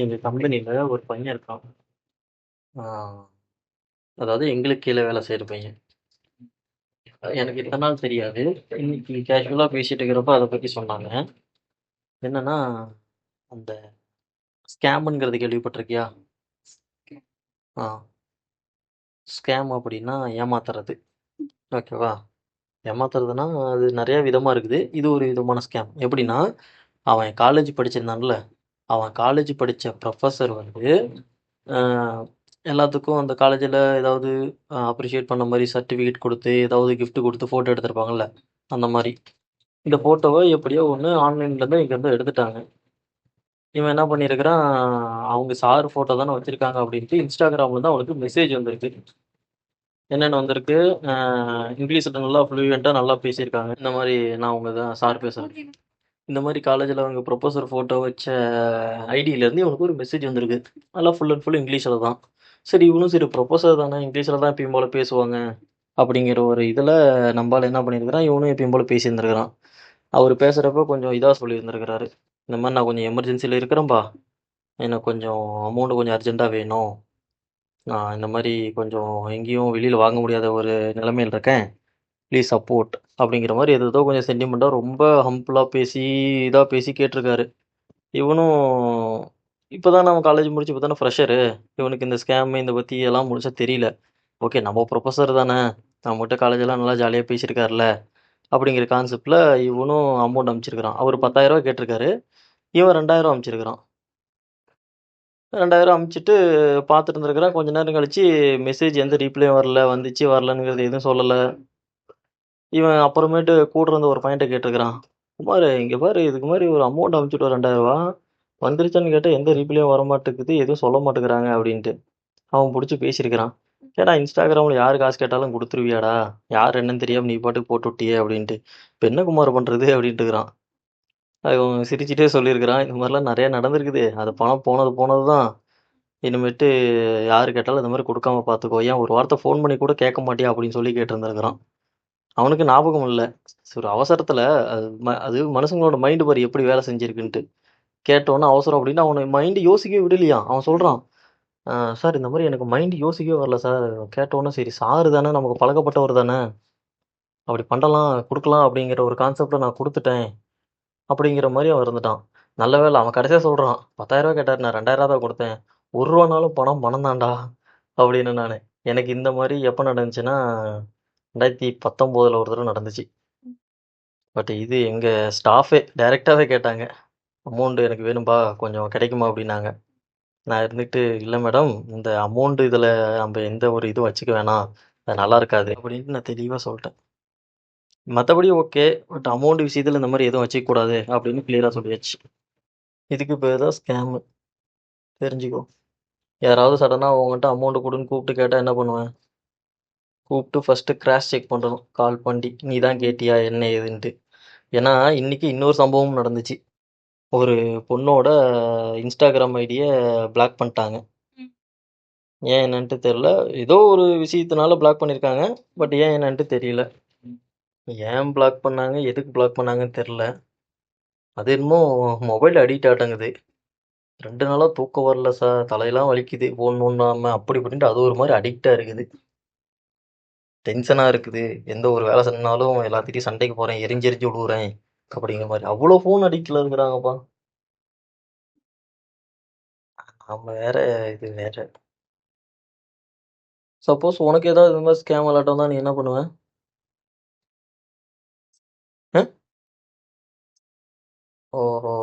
எங்க கம்பெனில ஒரு பையன் இருக்கான். ஆ அதாவது எங்களுக்கு கீழ வேலை செய்ற பையன். எனக்கு இத்தன நாள் தெரியாது. இன்னைக்கு கேஷுவலா பேசிட்டு இருக்கிறப்ப அத பத்தி சொன்னாங்க. என்னன்னா, அந்த ஸ்கேம்ங்கிறது கேள்விப்பட்டிருக்கியா? ஆ ஸ்கேம் அப்படின்னா ஏமாத்துறது. ஓகேவா? ஏமாத்துறதுன்னா, அது நெறைய விதமா இருக்குது. இது ஒரு விதமான ஸ்கேம். எப்படின்னா, அவன் காலேஜ் படிச்சிருந்தான்ல, அவன் காலேஜ் படிச்ச ப்ரொஃபசர் வந்து அ எல்லாத்துக்கும் அந்த காலேஜில ஏதாவது அப்ரிஷியேட் பண்ண மாரி சர்டிஃபிகேட் குடுத்து, ஏதாவது கிஃப்ட் குடுத்து ஃபோட்டோ எடுத்திருப்பாங்கல்ல, அந்த மாரி. இந்த ஃபோட்டோவ எப்படியோ ஒண்ணு ஆன்லைன்லேருந்து இங்கேருந்து எடுத்துட்டாங்க. இவன் என்ன பண்ணியிருக்கிறான், அவங்க சார் ஃபோட்டோ தானே வச்சிருக்காங்க அப்படின்ட்டு Instagramல தான் அவனுக்கு மெசேஜ் வந்திருக்கு. என்னன்னு வந்திருக்கு, அ இங்கிலீஷ்ல நல்லா ஃப்ளூயன்ட்டா நல்லா பேசியிருக்காங்க. இந்த மாரி நான் உங்க தான் சார் பேசுறேன். இந்த மாரி காலேஜ்ல அவங்க ப்ரொபோசர் ஃபோட்டோ வச்ச ஐடியிலேருந்து இவனுக்கு ஒரு மெசேஜ் வந்திருக்கு. நல்லா ஃபுல் அண்ட் ஃபுல் இங்கிலீஷ்ல தான். சரி இவனும் சரி ப்ரொபோசர் தானே இங்கிலீஷ்ல தான் எப்பயும் போல பேசுவாங்க. அப்படிங்கிற ஒரு இதில நம்பாளு என்ன பண்ணியிருக்கிறான், இவனும் எப்பயும் போல பேசியிருந்திருக்கிறான். அவரு பேசுறப்ப கொஞ்சம் இதா சொல்லியிருந்திருக்கிறாரு. இந்த மாரி நான் கொஞ்சம் எமர்ஜென்சில இருக்கிறேன்பா. எனக்கு கொஞ்சம் அமௌண்ட் கொஞ்சம் அர்ஜென்ட்டா வேணும். நான் இந்த மாரி கொஞ்சம் எங்கேயும் வெளியில வாங்க முடியாத ஒரு நிலைமையில இருக்கேன். ப்ளீஸ் சப்போர்ட் அப்படிங்கிற மாரி ஏதேதோ கொஞ்சம் சென்டிமென்ட்டா ரொம்ப ஹம்பிளா பேசி, இதா பேசி கேட்டிருக்காரு. இவனும் இப்ப தான் அவன் காலேஜ் முடிச்சு இப்ப தானே ஃப்ரெஷரு. இவனுக்கு இந்த ஸ்கேம் இந்த பத்தி எல்லாம் முழுசா தெரியல. ஓகே நம்ம ப்ரொஃபசர் தானே. நம்மட்ட காலேஜ்லாம் நல்லா ஜாலியா பேசியிருக்காருல்ல. அப்படிங்கிற கான்செப்ட்ல இவனும் அமௌண்ட் அனுப்பிச்சிருக்கிறான். அவரு ரூ. 10,000 கேட்டிருக்காரு. இவன் 2,000 அனுப்பிச்சிருக்கிறான். 2,000 அனுப்பிச்சுட்டு பார்த்துட்டு இருந்திருக்கிறான். கொஞ்ச நேரம் கழிச்சு மெசேஜ் எந்த ரீப்ளேயும் வரல. வந்துச்சு வரலங்கிறது எதுவும் சொல்லல. இவன் அப்புறமேட்டு கூட இருந்த ஒரு பையன்ட்ட கேட்டிருக்கிறான். குமாரு இங்க பாரு இதுக்கு மாரி ஒரு அமௌண்ட் அனுப்பிச்சுட்டோம் ரூ. 2,000 வந்துருச்சான்னு கேட்டா எந்த ரீப்ளேயும் வரமாட்டேங்குது. எதுவும் சொல்ல மாட்டேங்கிறாங்க அப்படின்ட்டு. அவன் புடிச்சு பேசியிருக்கிறான். "ஏன்டா இன்ஸ்டாகிராம்ல யாரு காசு கேட்டாலும் குடுத்துருவியாடா? யார் என்னன்னு தெரியாம நீ பாட்டுக்கு போட்டு விட்டியே" அப்படின்ட்டு. "இப்ப என்ன குமார் பண்றது?" அப்படின்ட்டுருக்கிறான். அவன் சிரிச்சுட்டே சொல்லியிருக்கிறான். "இந்த மாரிலாம் நெறைய நடந்திருக்குது. அது பணம் போனது போனது தான். இனிமேட்டு யாரு கேட்டாலும் இந்த மாரி குடுக்காம பார்த்துக்கோ. ஏன் ஒரு வார்த்தை ஃபோன் பண்ணி கூட கேட்க மாட்டியா?" அப்படின்னு சொல்லி கேட்டிருந்திருக்கிறான். அவனுக்கு ஞாபகம் இல்ல. ஒரு அவசரத்துல அது மனுஷங்களோட மைண்ட் பாரு எப்படி வேலை செஞ்சிருக்குன்ட்டு. கேட்டவுனே அவசரம் அப்படின்னு அவன மைண்ட் யோசிக்கவே விடலையாம். அவன் சொல்றான். சார் இந்த மாரி எனக்கு மைண்ட் யோசிக்கவே வரல சார். கேட்டவுனே சரி சாரு தானே நமக்கு பழக்கப்பட்டவர் தானே. அப்படி பண்ணலாம், குடுக்கலாம் அப்படிங்கிற ஒரு கான்செப்ட்ல நான் குடுத்துட்டேன். அப்படிங்கிற மாரி அவன் இருந்துட்டான். நல்ல வேளை அவன் கடைசியா சொல்றான். ரூ. 10,000 கேட்டாரு. நான் ரூ. 2,000 தான் குடுத்தேன். ரூ. 1 பணம் பணம் தான்டா அப்படின்னு நானு. எனக்கு இந்த மாரி எப்ப நடந்துச்சுன்னா, 2019ல ஒரு தடவ நடந்துச்சு. பட் இது எங்க ஸ்டாஃபே டைரக்ட்டாவே கேட்டாங்க. அமௌண்ட் எனக்கு வேணும்பா, கொஞ்சம் கிடைக்குமா அப்படின்னாங்க. நான் இருந்துட்டு, "இல்ல மேடம், இந்த அமௌண்ட் இதுல நம்ப எந்த ஒரு இதுவும் வச்சுக்க வேணாம். அது நல்லா இருக்காது." அப்படின்ட்டு நான் தெளிவா சொல்ட்டேன். மத்தபடி ஓகே. பட் அமௌண்ட் விஷயத்துல இந்த மாரி எதுவும் வச்சுக்க கூடாது அப்படின்னு கிளியரா சொல்லியாச்சு. இதுக்கு பேரு தான் ஸ்கேமு. தெரிஞ்சுக்கோ. யாராவது சடனா உன்கிட்ட அமௌண்ட் குடுன்னு கூப்பிட்டு கேட்டா என்ன பண்ணுவ? கூப்பிட்டு ஃபர்ஸ்ட்டு கிராஸ் செக் பண்ணணும். கால் பண்ணி, "நீ தான் கேட்டியா? என்ன ஏதுன்ட்டு." ஏன்னா, இன்னைக்கு இன்னொரு சம்பவம் நடந்துச்சு. ஒரு பொண்ணோட Instagram ஐடிய பிளாக் பண்ட்டாங்க. ஏன் என்னன்ட்டு தெரியல. ஏதோ ஒரு விஷயத்தினால பிளாக் பண்ணியிருக்காங்க. பட் ஏன் என்னன்ட்டு தெரியல. ஏன் பிளாக் பண்ணாங்க? எதுக்கு பிளாக் பண்ணாங்கன்னு தெரியல. அது என்னமோ மொபைல் அடிக்ட் ஆட்டங்குது. 2 நாளா தூக்கம் வரல சார். தலையெல்லாம் வலிக்குது. ஃபோன் நோண்டாம அப்படி இப்படின்ட்டு அது ஒரு மாரி அடிக்ட்டா இருக்குது. டென்ஷனா இருக்குது. எந்த ஒரு வேலை செஞ்சாலும் எல்லாத்துட்டயும் சண்டைக்கு போறேன். எரிஞ்சு எரிஞ்சு விழுவுறேன். அப்படிங்கிற மாரி. அவ்ளோ ஃபோன் அடிக்ட்ல இருக்கிறாங்கப்பா. நம்ம வேற, இது வேற. சப்போஸ் உனக்கு ஏதாவது இந்த மாரி ஸ்கேம் அலர்ட் வந்தா நீ என்ன பண்ணுவ? அ? ஓஹோ!